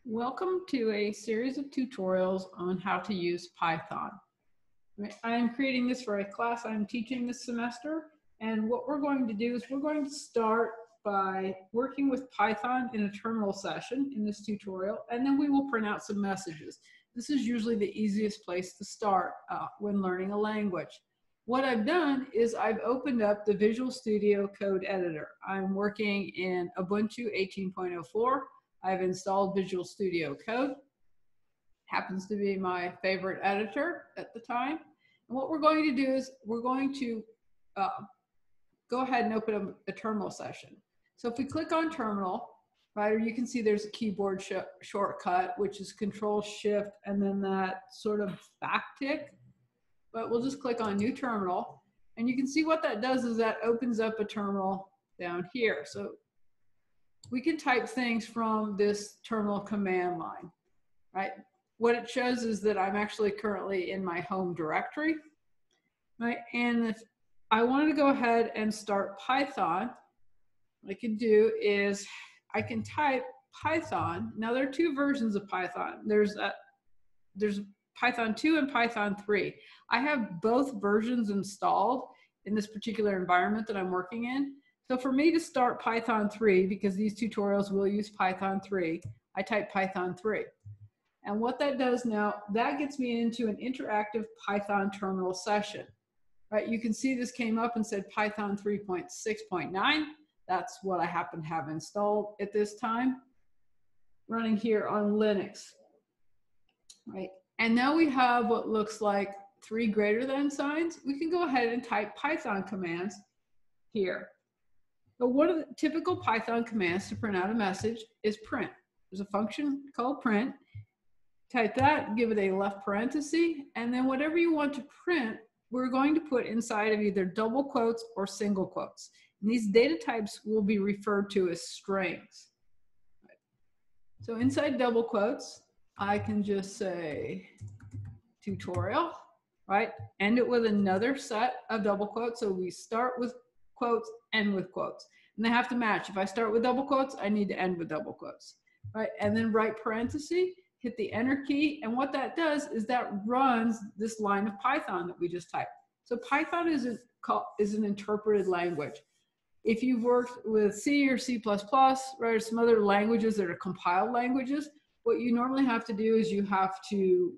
Welcome to a series of tutorials on how to use Python. I am creating this for a class I'm teaching this semester, and what we're going to do is we're going to start by working with Python in a terminal session in this tutorial, and then we will print out some messages. This is usually the easiest place to start when learning a language. What I've done is I've opened up the Visual Studio Code Editor. I'm working in Ubuntu 18.04. I've installed Visual Studio Code. Happens to be my favorite editor at the time. And what we're going to do is we're going to go ahead and open up a terminal session. So if we click on terminal, right, you can see there's a keyboard shortcut, which is Control Shift and then that sort of backtick. But we'll just click on new terminal. And you can see what that does is that opens up a terminal down here. So we can type things from this terminal command line, right? What it shows is that I'm actually currently in my home directory, right? And if I wanted to go ahead and start Python, what I can do is I can type Python. Now there are two versions of Python. There's Python 2 and Python 3. I have both versions installed in this particular environment that I'm working in. So for me to start Python 3, because these tutorials will use Python 3, I type Python 3. And what that does now, that gets me into an interactive Python terminal session. Right? You can see this came up and said Python 3.6.9. That's what I happen to have installed at this time, running here on Linux. Right? And now we have what looks like 3 greater than signs. We can go ahead and type Python commands here. So one of the typical Python commands to print out a message is print. There's a function called print. Type that, give it a left parenthesis, and then whatever you want to print, we're going to put inside of either double quotes or single quotes. And these data types will be referred to as strings. So inside double quotes, I can just say tutorial, right? End it with another set of double quotes. So we start with quotes, end with quotes. And they have to match. If I start with double quotes, I need to end with double quotes, right? And then right parenthesis, hit the enter key. And what that does is that runs this line of Python that we just typed. So Python is an interpreted language. If you've worked with C or C++, right, or some other languages that are compiled languages, what you normally have to do is you have to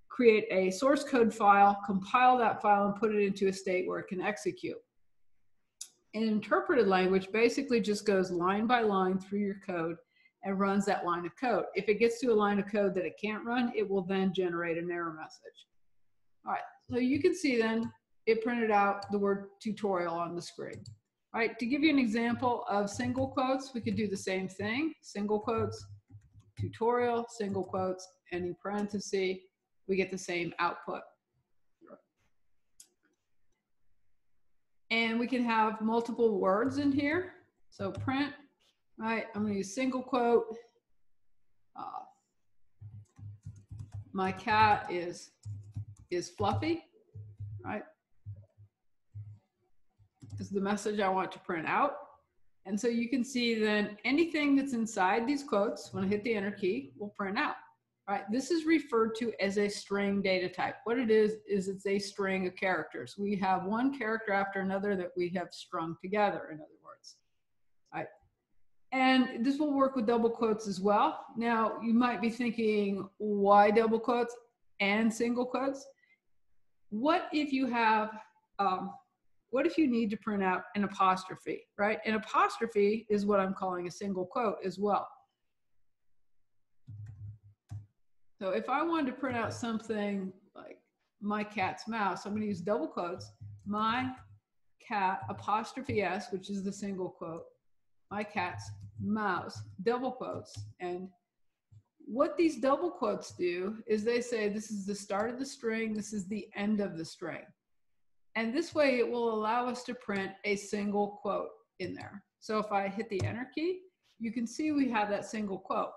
create a source code file, compile that file, and put it into a state where it can execute. An interpreted language basically just goes line by line through your code and runs that line of code. If it gets to a line of code that it can't run, it will then generate an error message. All right, so you can see then it printed out the word tutorial on the screen. All right, to give you an example of single quotes, we could do the same thing. Single quotes, tutorial, single quotes, ending parenthesis, we get the same output. And we can have multiple words in here. So print, right? I'm going to use single quote. My cat is fluffy, right? This is the message I want to print out. And so you can see then anything that's inside these quotes, when I hit the enter key, will print out. Right? This is referred to as a string data type. What it is it's a string of characters. We have one character after another that we have strung together, in other words. Right? And this will work with double quotes as well. Now, you might be thinking, why double quotes and single quotes? What if you have, what if you need to print out an apostrophe, right? An apostrophe is what I'm calling a single quote as well. So if I wanted to print out something like my cat's mouse, I'm going to use double quotes, my cat apostrophe S, which is the single quote, my cat's mouse, double quotes. And what these double quotes do is they say this is the start of the string, this is the end of the string. And this way it will allow us to print a single quote in there. So if I hit the enter key, you can see we have that single quote.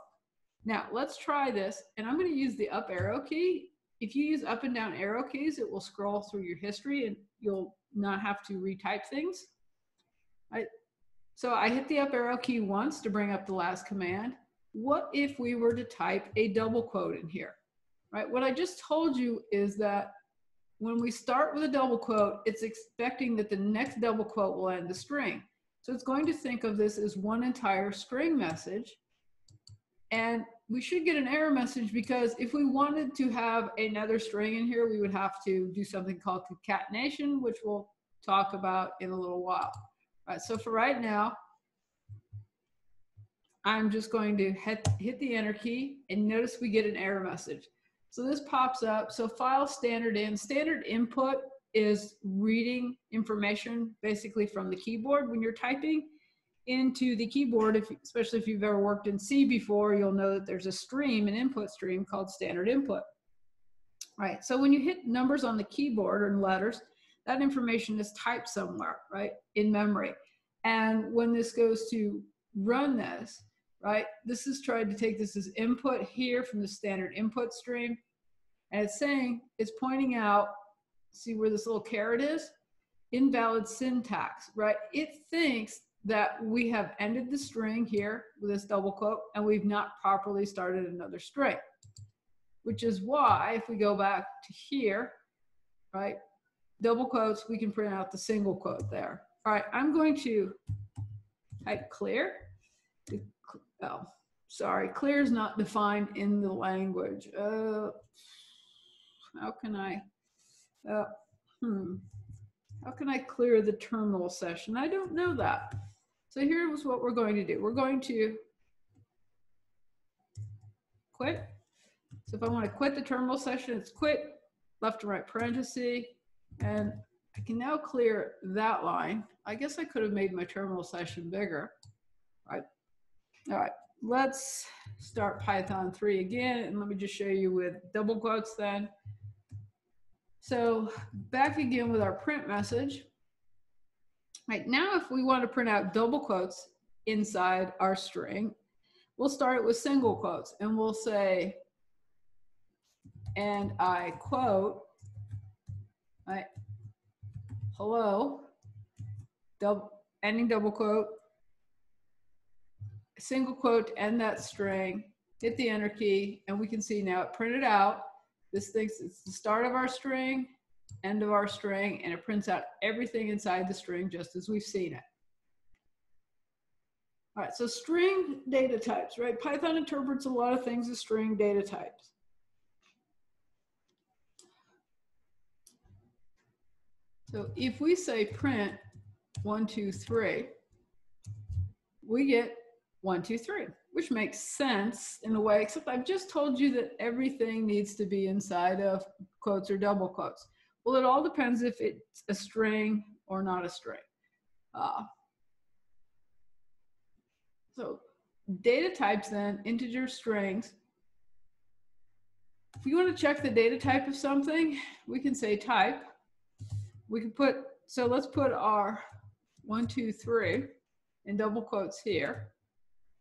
Now let's try this, and I'm going to use the up arrow key. If you use up and down arrow keys, it will scroll through your history and you'll not have to retype things. Right? So I hit the up arrow key once to bring up the last command. what if we were to type a double quote in here, right? What I just told you is that when we start with a double quote, it's expecting that the next double quote will end the string. So it's going to think of this as one entire string message. And we should get an error message because if we wanted to have another string in here, we would have to do something called concatenation, which we'll talk about in a little while. All right, so for right now, I'm just going to hit the enter key and notice we get an error message. So this pops up. So file standard in. Standard input is reading information basically from the keyboard when you're typing into the keyboard. Especially if you've ever worked in C before, you'll know that there's a stream, an input stream called standard input. Right. So when you hit numbers on the keyboard or letters, that information is typed somewhere, right, in memory. And when this goes to run this, right, this is trying to take this as input here from the standard input stream. And it's saying, it's pointing out, see where this little caret is? Invalid syntax, right? It thinks that we have ended the string here with this double quote and we've not properly started another string, which is why if we go back to here, right, double quotes, we can print out the single quote there. All right, I'm going to type clear. Oh, sorry, clear is not defined in the language. How can I clear the terminal session? I don't know that. So here's what we're going to do. We're going to quit. So if I want to quit the terminal session, it's quit, left and right parenthesis, and I can now clear that line. I guess I could have made my terminal session bigger. All right, let's start Python 3 again, and let me just show you with double quotes then. So back again with our print message. Right, now if we want to print out double quotes inside our string, we'll start it with single quotes, and we'll say, and I quote, right, hello, ending double quote, single quote to end that string, hit the enter key, and we can see now it printed out. This thinks it's the start of our string, end of our string, and it prints out everything inside the string just as we've seen it. All right, so string data types, right? Python interprets a lot of things as string data types. So if we say print 1, 2, 3, we get 1, 2, 3, which makes sense in a way, except I've just told you that everything needs to be inside of quotes or double quotes. Well, it all depends if it's a string or not a string. So data types then, integer strings. If we want to check the data type of something, we can say type. We can put, so let's put our 1, 2, 3 in double quotes here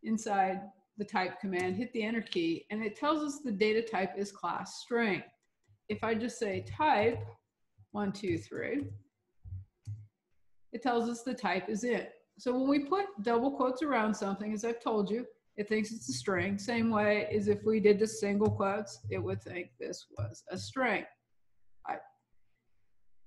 inside the type command, hit the enter key, and it tells us the data type is class string. If I just say type 1, 2, 3, it tells us the type is int. So when we put double quotes around something, as I've told you, it thinks it's a string. Same way as if we did the single quotes, it would think this was a string.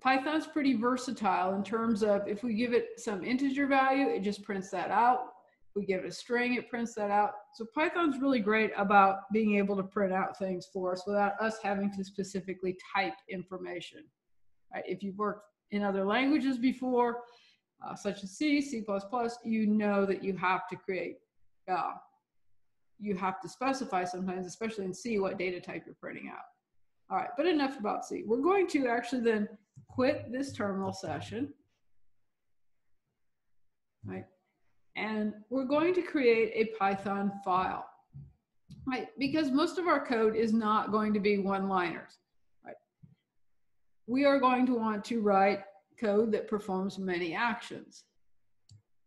Python's pretty versatile in terms of if we give it some integer value, it just prints that out. If we give it a string, it prints that out. So Python's really great about being able to print out things for us without us having to specifically type information. Right? If you've worked in other languages before, such as C, C++, you know that you have to create, you have to specify sometimes, especially in C, what data type you're printing out. All right, but enough about C. We're going to actually then quit this terminal session, right? And we're going to create a Python file, right? Because most of our code is not going to be one-liners, right? We are going to want to write code that performs many actions.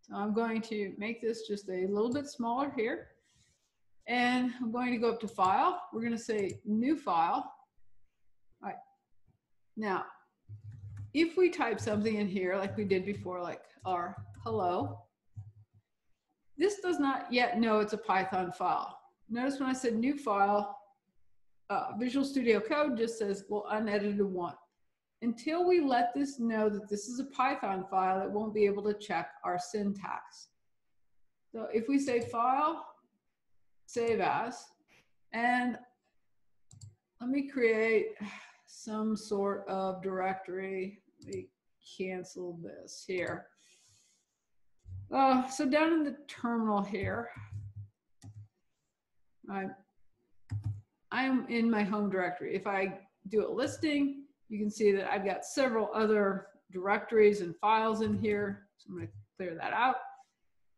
So I'm going to make this just a little bit smaller here. And I'm going to go up to File. We're going to say New File. All right. Now, if we type something in here like we did before, like our hello, this does not yet know it's a Python file. notice when I said new file, Visual Studio Code just says, well, unedited 1. Until we let this know that this is a Python file, it won't be able to check our syntax. So if we say file, save as, and let me create some sort of directory. Let me cancel this here. So down in the terminal here, I'm in my home directory. If I do a listing, you can see that I've got several other directories and files in here. So I'm going to clear that out.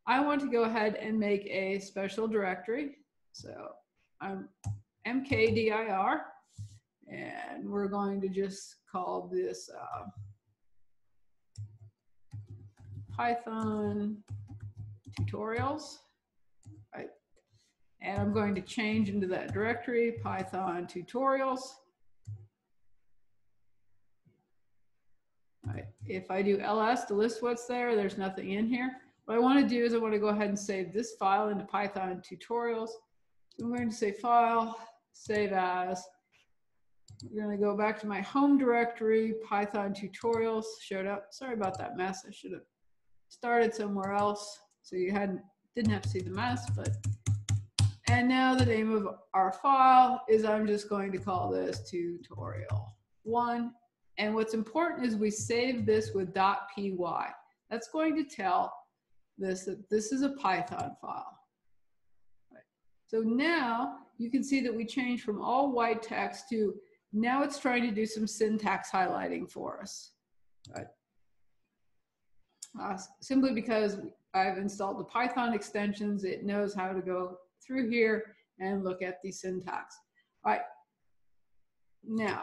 I want to go ahead and make a special directory. So I'm mkdir, and we're going to just call this Python tutorials, right? And I'm going to change into that directory, Python tutorials. Right. If I do ls to list what's there, there's nothing in here. What I want to do is I want to go ahead and save this file into Python tutorials. So I'm going to say file, save as. We're going to go back to my home directory, Python tutorials showed up. Sorry about that mess. I should have started somewhere else so you didn't have to see the mess. And now the name of our file is, I'm just going to call this tutorial1. And what's important is we save this with .py. That's going to tell this that this is a Python file. Right. So now you can see that we changed from all white text to now it's trying to do some syntax highlighting for us. Right. Simply because I've installed the Python extensions, it knows how to go through here and look at the syntax. All right. Now,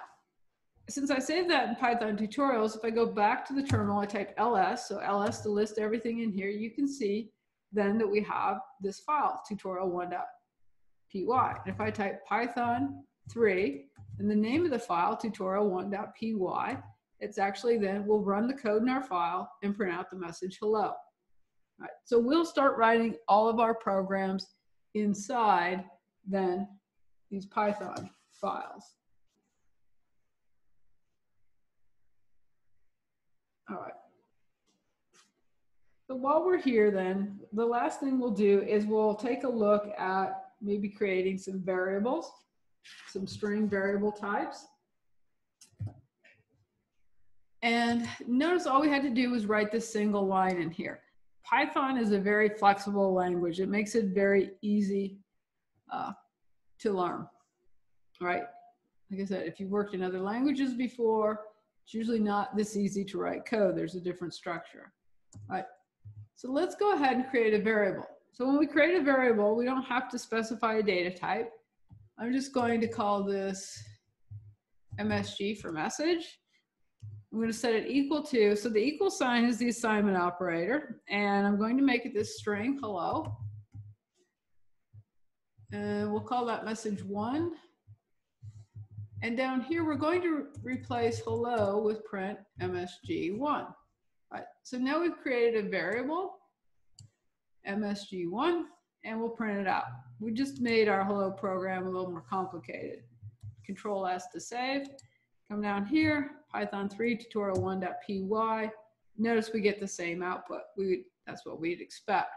since I saved that in Python tutorials, if I go back to the terminal, I type ls, so ls to list everything in here, you can see then that we have this file, tutorial1.py. And if I type python3 and the name of the file, tutorial1.py, it's actually then we'll run the code in our file and print out the message hello. All right, so we'll start writing all of our programs inside then these Python files. All right. So while we're here then, the last thing we'll do is we'll take a look at maybe creating some variables, some string variable types. And notice all we had to do was write this single line in here. Python is a very flexible language. It makes it very easy to learn, right? Like I said, if you've worked in other languages before, it's usually not this easy to write code. There's a different structure. All right. So let's go ahead and create a variable. So when we create a variable, we don't have to specify a data type. I'm just going to call this MSG for message. I'm going to set it equal to, so the equal sign is the assignment operator, and I'm going to make it this string, hello. And we'll call that message 1. And down here, we're going to replace hello with print MSG1. All right, so now we've created a variable, MSG1, and we'll print it out. We just made our hello program a little more complicated. Control S to save. Come down here, Python3 tutorial1.py. Notice we get the same output. That's what we'd expect.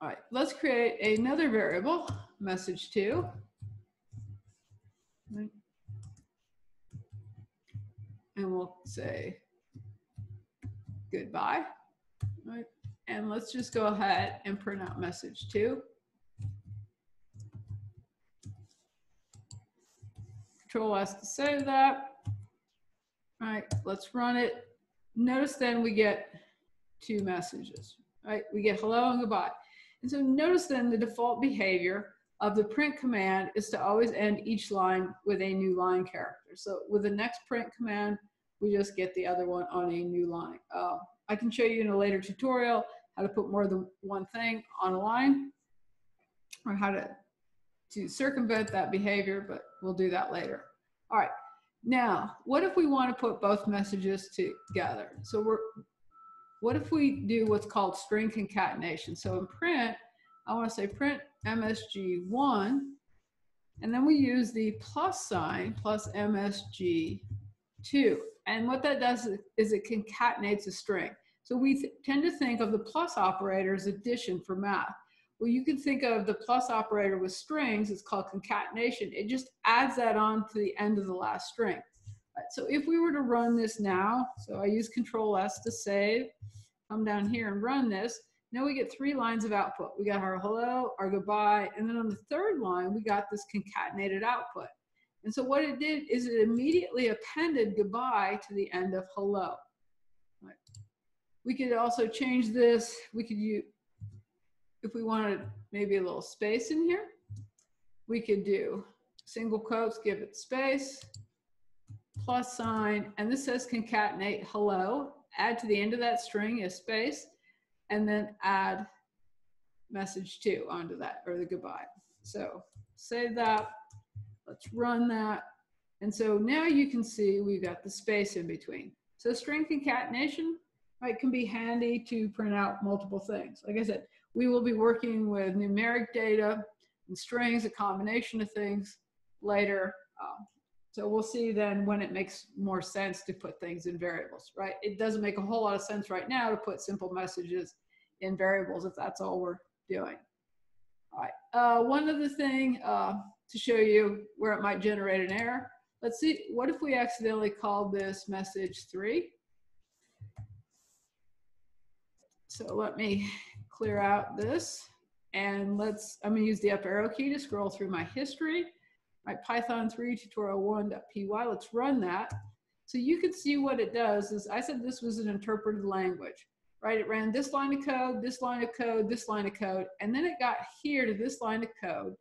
All right, let's create another variable, message2. Right. And we'll say goodbye. Right. And let's just go ahead and print out message2. Control S to save that. All right, let's run it. Notice then we get 2 messages, right? We get hello and goodbye. And so notice then the default behavior of the print command is to always end each line with a new line character. So with the next print command, we just get the other one on a new line. I can show you in a later tutorial how to put more than one thing on a line, or how to circumvent that behavior, but we'll do that later. All right, now, what if we want to put both messages together? So what if we do what's called string concatenation? So in print, I want to say print MSG1, and then we use the plus sign plus MSG2. And what that does is it concatenates a string. So we tend to think of the plus operator as addition for math. Well, you can think of the plus operator with strings. It's called concatenation. It just adds that on to the end of the last string. Right, so if we were to run this now, so I use Control S to save, come down here and run this. Now we get 3 lines of output. We got our hello, our goodbye, and then on the 3rd line, we got this concatenated output. And so what it did is it immediately appended goodbye to the end of hello. Right. We could also change this. We could use, if we wanted maybe a little space in here, we could do single quotes, give it space, plus sign, and this says concatenate hello, add to the end of that string a space, and then add message 2 onto that, or the goodbye. So save that, let's run that. And so now you can see we've got the space in between. So string concatenation, right, can be handy to print out multiple things. Like I said, we will be working with numeric data and strings, a combination of things later. So we'll see then when it makes more sense to put things in variables, right? It doesn't make a whole lot of sense right now to put simple messages in variables if that's all we're doing. All right, one other thing to show you where it might generate an error. Let's see, what if we accidentally called this message 3? So let me clear out this, and I'm gonna use the up arrow key to scroll through my history. My Python 3 tutorial1.py, let's run that. So you can see what it does is, I said this was an interpreted language, right? It ran this line of code, this line of code, this line of code, and then it got here to this line of code.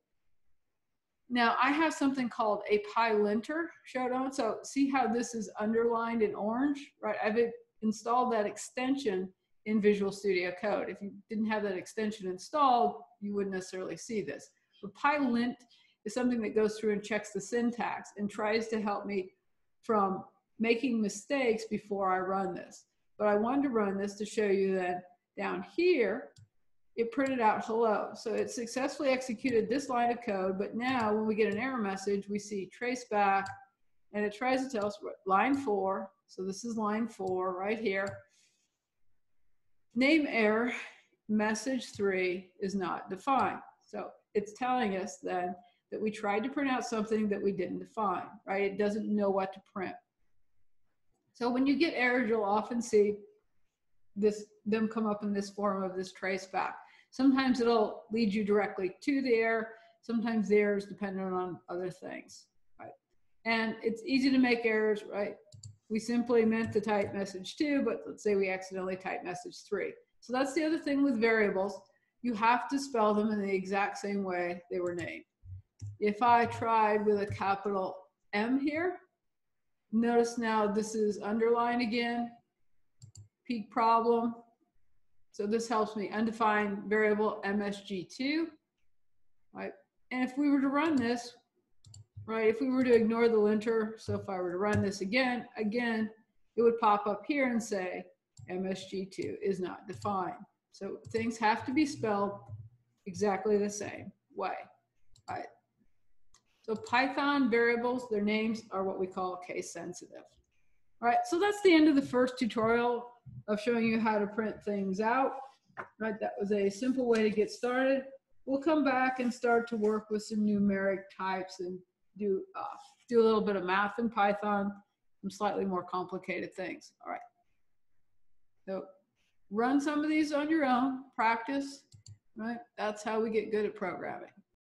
Now I have something called a PyLinter showed on. So see how this is underlined in orange, right? I've installed that extension in Visual Studio Code. If you didn't have that extension installed, you wouldn't necessarily see this. But PyLint is something that goes through and checks the syntax and tries to help me from making mistakes before I run this. But I wanted to run this to show you that down here, it printed out hello. So it successfully executed this line of code, but now when we get an error message, we see trace back, and it tries to tell us what, line 4. So this is line 4 right here. Name error, message 3 is not defined. So it's telling us then that we tried to print out something that we didn't define, right? It doesn't know what to print. So when you get errors, you'll often see them come up in this form of this trace back. Sometimes it'll lead you directly to the error. Sometimes the errors dependent on other things, right? And it's easy to make errors, right? We simply meant to type message 2, but let's say we accidentally type message 3. So that's the other thing with variables. You have to spell them in the exact same way they were named. If I tried with a capital M here, notice now this is underlined again, peak problem. So this helps me undefined variable MSG2, right? And if we were to run this, right, if we were to ignore the linter, so if I were to run this again, it would pop up here and say MSG2 is not defined. So things have to be spelled exactly the same way, right? So Python variables, their names are what we call case sensitive. All right, so that's the end of the first tutorial of showing you how to print things out. Right, that was a simple way to get started. We'll come back and start to work with some numeric types and do a little bit of math in Python, some slightly more complicated things. All right, so run some of these on your own, practice, right? That's how we get good at programming.